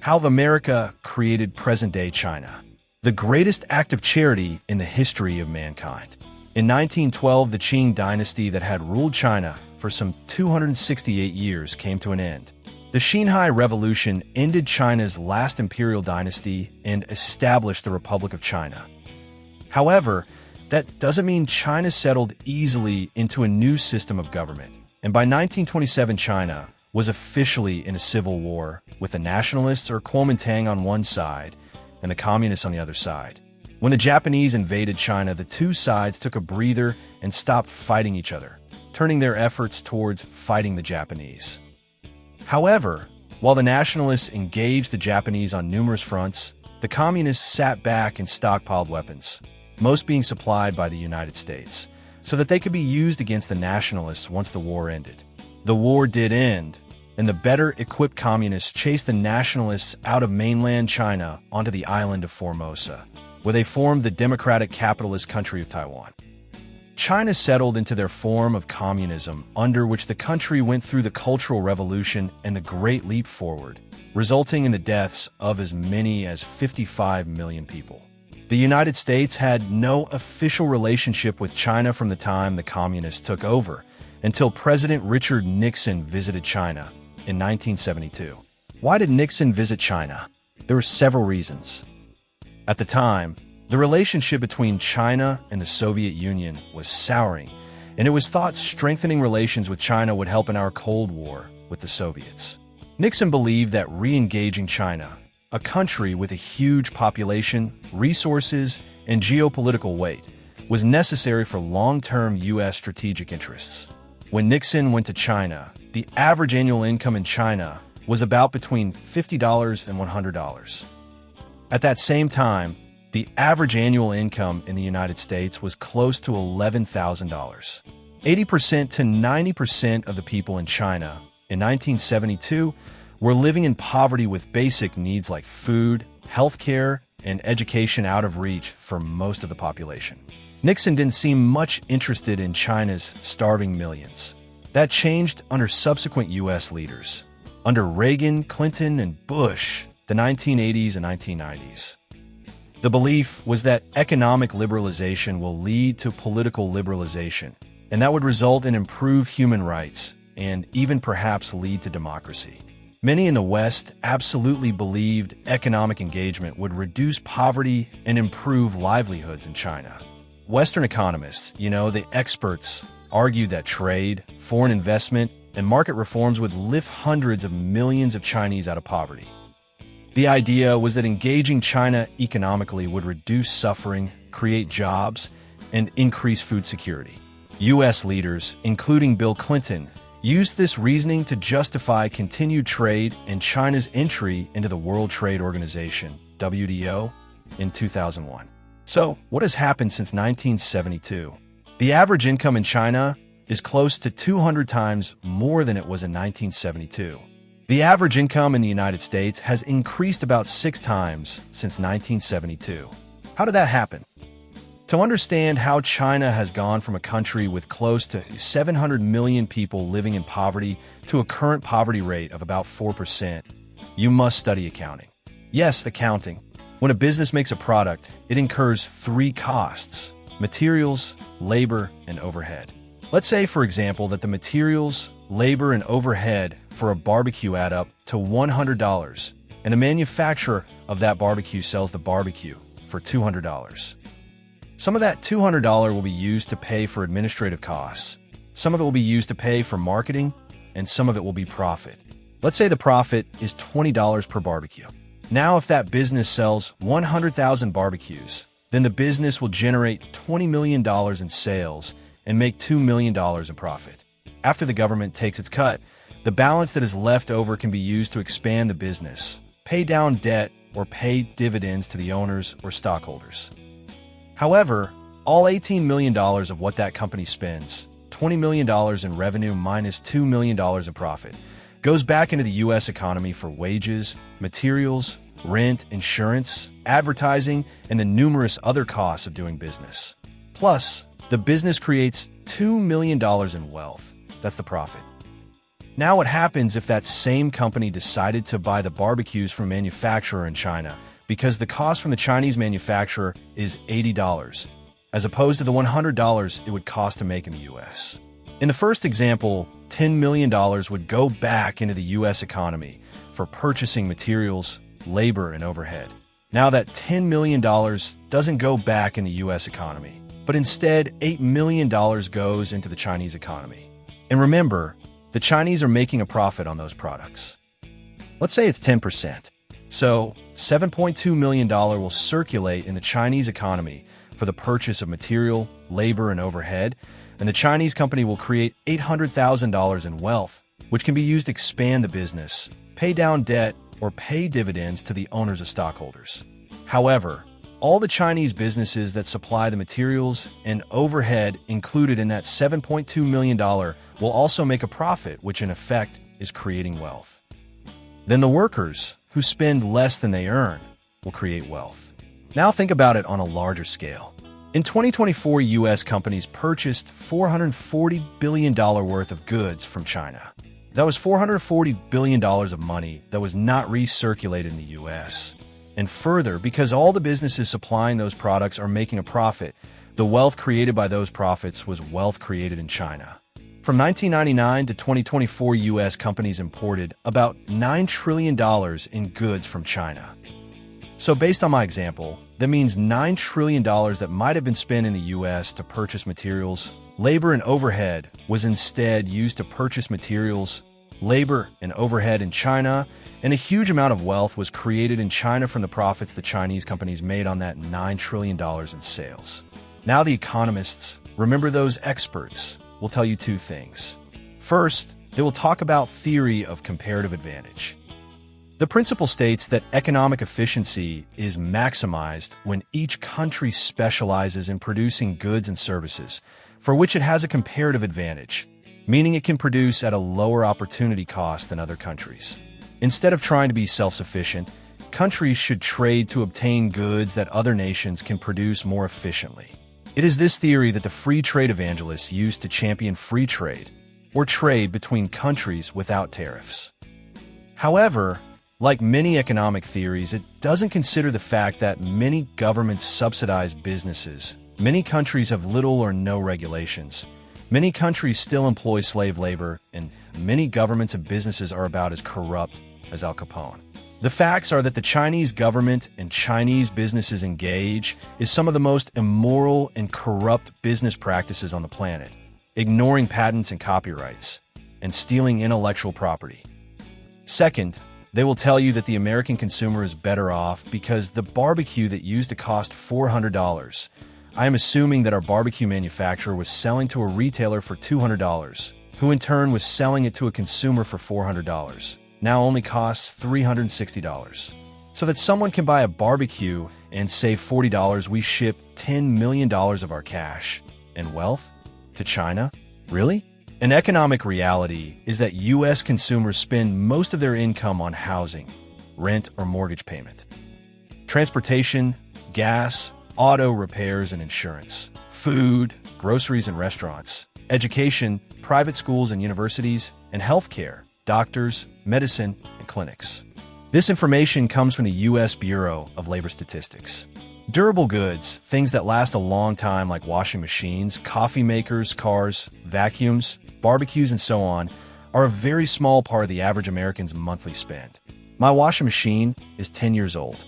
How America created present-day China. The greatest act of charity in the history of mankind. In 1912, the Qing Dynasty that had ruled China for some 268 years came to an end. The Xinhai Revolution ended China's last imperial dynasty and established the Republic of China. However, that doesn't mean China settled easily into a new system of government. And by 1927, China was officially in a civil war with the Nationalists or Kuomintang on one side and the Communists on the other side. When the Japanese invaded China, the two sides took a breather and stopped fighting each other, turning their efforts towards fighting the Japanese. However, while the Nationalists engaged the Japanese on numerous fronts, the Communists sat back and stockpiled weapons, most being supplied by the United States, so that they could be used against the Nationalists once the war ended. The war did end, and the better-equipped Communists chased the Nationalists out of mainland China onto the island of Formosa, where they formed the democratic capitalist country of Taiwan. China settled into their form of communism, under which the country went through the Cultural Revolution and the Great Leap Forward, resulting in the deaths of as many as 55 million people. The United States had no official relationship with China from the time the Communists took over, until President Richard Nixon visited China in 1972. Why did Nixon visit China? There were several reasons. At the time, the relationship between China and the Soviet Union was souring, and it was thought strengthening relations with China would help in our Cold War with the Soviets. Nixon believed that re-engaging China, a country with a huge population, resources, and geopolitical weight, was necessary for long-term U.S. strategic interests. When Nixon went to China, the average annual income in China was about between $50 and $100. At that same time, the average annual income in the United States was close to $11,000. 80% to 90% of the people in China in 1972 were living in poverty with basic needs like food, healthcare, and education out of reach for most of the population. Nixon didn't seem much interested in China's starving millions. That changed under subsequent U.S. leaders. Under Reagan, Clinton, and Bush, the 1980s and 1990s. The belief was that economic liberalization will lead to political liberalization, and that would result in improved human rights and even perhaps lead to democracy. Many in the West absolutely believed economic engagement would reduce poverty and improve livelihoods in China. Western economists, the experts, argued that trade, foreign investment, and market reforms would lift hundreds of millions of Chinese out of poverty. The idea was that engaging China economically would reduce suffering, create jobs, and increase food security. U.S. leaders, including Bill Clinton, used this reasoning to justify continued trade and China's entry into the World Trade Organization, WTO, in 2001. So, what has happened since 1972? The average income in China is close to 200 times more than it was in 1972. The average income in the United States has increased about 6 times since 1972. How did that happen? To understand how China has gone from a country with close to 700 million people living in poverty to a current poverty rate of about 4%, you must study accounting. Yes, accounting. When a business makes a product, it incurs 3 costs: materials, labor, and overhead. Let's say, for example, that the materials, labor, and overhead for a barbecue add up to $100, and a manufacturer of that barbecue sells the barbecue for $200. Some of that $200 will be used to pay for administrative costs, some of it will be used to pay for marketing, and some of it will be profit. Let's say the profit is $20 per barbecue. Now, if that business sells 100,000 barbecues, then the business will generate $20 million in sales and make $2 million in profit. After the government takes its cut, the balance that is left over can be used to expand the business, pay down debt, or pay dividends to the owners or stockholders. However, all $18 million of what that company spends, $20 million in revenue minus $2 million in profit, goes back into the U.S. economy for wages, materials, rent, insurance, advertising, and the numerous other costs of doing business. Plus, the business creates $2 million in wealth. That's the profit. Now what happens if that same company decided to buy the barbecues from a manufacturer in China because the cost from the Chinese manufacturer is $80, as opposed to the $100 it would cost to make in the US? In the first example, $10 million would go back into the US economy for purchasing materials, labor, and overhead. Now that $10 million doesn't go back in the US economy, but instead $8 million goes into the Chinese economy. And remember, the Chinese are making a profit on those products. Let's say it's 10%. So $7.2 million will circulate in the Chinese economy for the purchase of material, labor, and overhead, and the Chinese company will create $800,000 in wealth, which can be used to expand the business, pay down debt, or pay dividends to the owners of stockholders. However, all the Chinese businesses that supply the materials and overhead included in that $7.2 million will also make a profit, which in effect is creating wealth. Then the workers, who spend less than they earn, will create wealth. Now think about it on a larger scale. In 2024, U.S. companies purchased $440 billion worth of goods from China. That was $440 billion of money that was not recirculated in the U.S. And further, because all the businesses supplying those products are making a profit, the wealth created by those profits was wealth created in China. From 1999 to 2024, U.S. companies imported about $9 trillion in goods from China. So based on my example, that means $9 trillion that might have been spent in the U.S. to purchase materials, labor, and overhead was instead used to purchase materials, labor, and overhead in China, and a huge amount of wealth was created in China from the profits the Chinese companies made on that $9 trillion in sales. Now the economists, remember those experts, will tell you two things. First, they will talk about theory of comparative advantage. The principle states that economic efficiency is maximized when each country specializes in producing goods and services for which it has a comparative advantage, meaning it can produce at a lower opportunity cost than other countries. Instead of trying to be self-sufficient, countries should trade to obtain goods that other nations can produce more efficiently. It is this theory that the free trade evangelists use to champion free trade, or trade between countries without tariffs. However, like many economic theories, it doesn't consider the fact that many governments subsidize businesses. Many countries have little or no regulations. Many countries still employ slave labor, and many governments and businesses are about as corrupt as Al Capone. The facts are that the Chinese government and Chinese businesses engage in some of the most immoral and corrupt business practices on the planet, ignoring patents and copyrights, and stealing intellectual property. Second, they will tell you that the American consumer is better off because the barbecue that used to cost $400, I am assuming that our barbecue manufacturer was selling to a retailer for $200, who in turn was selling it to a consumer for $400, now only costs $360. So that someone can buy a barbecue and save $40, we ship $10 million of our cash and wealth to China? Really? An economic reality is that U.S. consumers spend most of their income on housing, rent, or mortgage payment, transportation, gas, auto repairs and insurance, food, groceries and restaurants, education, private schools and universities, and healthcare, doctors, medicine, and clinics. This information comes from the U.S. Bureau of Labor Statistics. Durable goods, things that last a long time like washing machines, coffee makers, cars, vacuums, barbecues, and so on, are a very small part of the average American's monthly spend. My washing machine is 10 years old.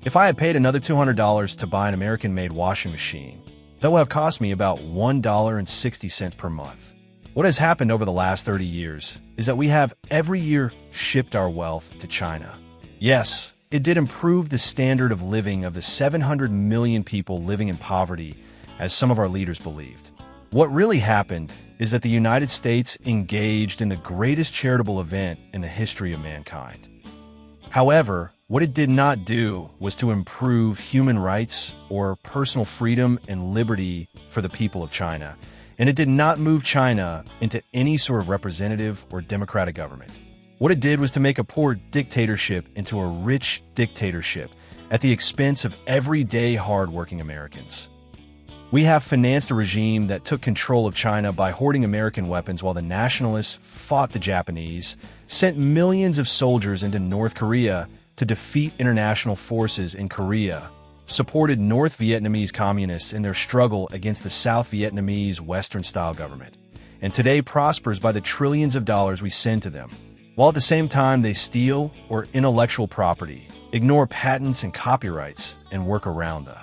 If I had paid another $200 to buy an American-made washing machine, that would have cost me about $1.60 per month. What has happened over the last 30 years is that we have every year shipped our wealth to China. Yes, it did improve the standard of living of the 700 million people living in poverty, as some of our leaders believed. What really happened is that the United States engaged in the greatest charitable event in the history of mankind. However, what it did not do was to improve human rights or personal freedom and liberty for the people of China, and it did not move China into any sort of representative or democratic government. What it did was to make a poor dictatorship into a rich dictatorship at the expense of everyday hardworking Americans. We have financed a regime that took control of China by hoarding American weapons while the Nationalists fought the Japanese, sent millions of soldiers into North Korea to defeat international forces in Korea, supported North Vietnamese communists in their struggle against the South Vietnamese Western-style government, and today prospers by the trillions of dollars we send to them, while at the same time they steal our intellectual property, ignore patents and copyrights, and work around the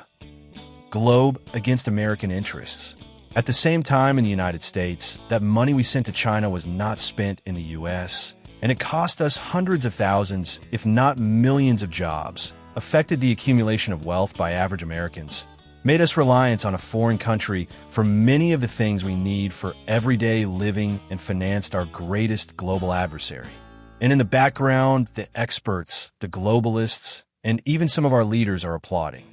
globe against American interests. At the same time in the United States, that money we sent to China was not spent in the U.S., and it cost us hundreds of thousands, if not millions of jobs, affected the accumulation of wealth by average Americans, made us reliant on a foreign country for many of the things we need for everyday living, and financed our greatest global adversary. And in the background, the experts, the globalists, and even some of our leaders are applauding.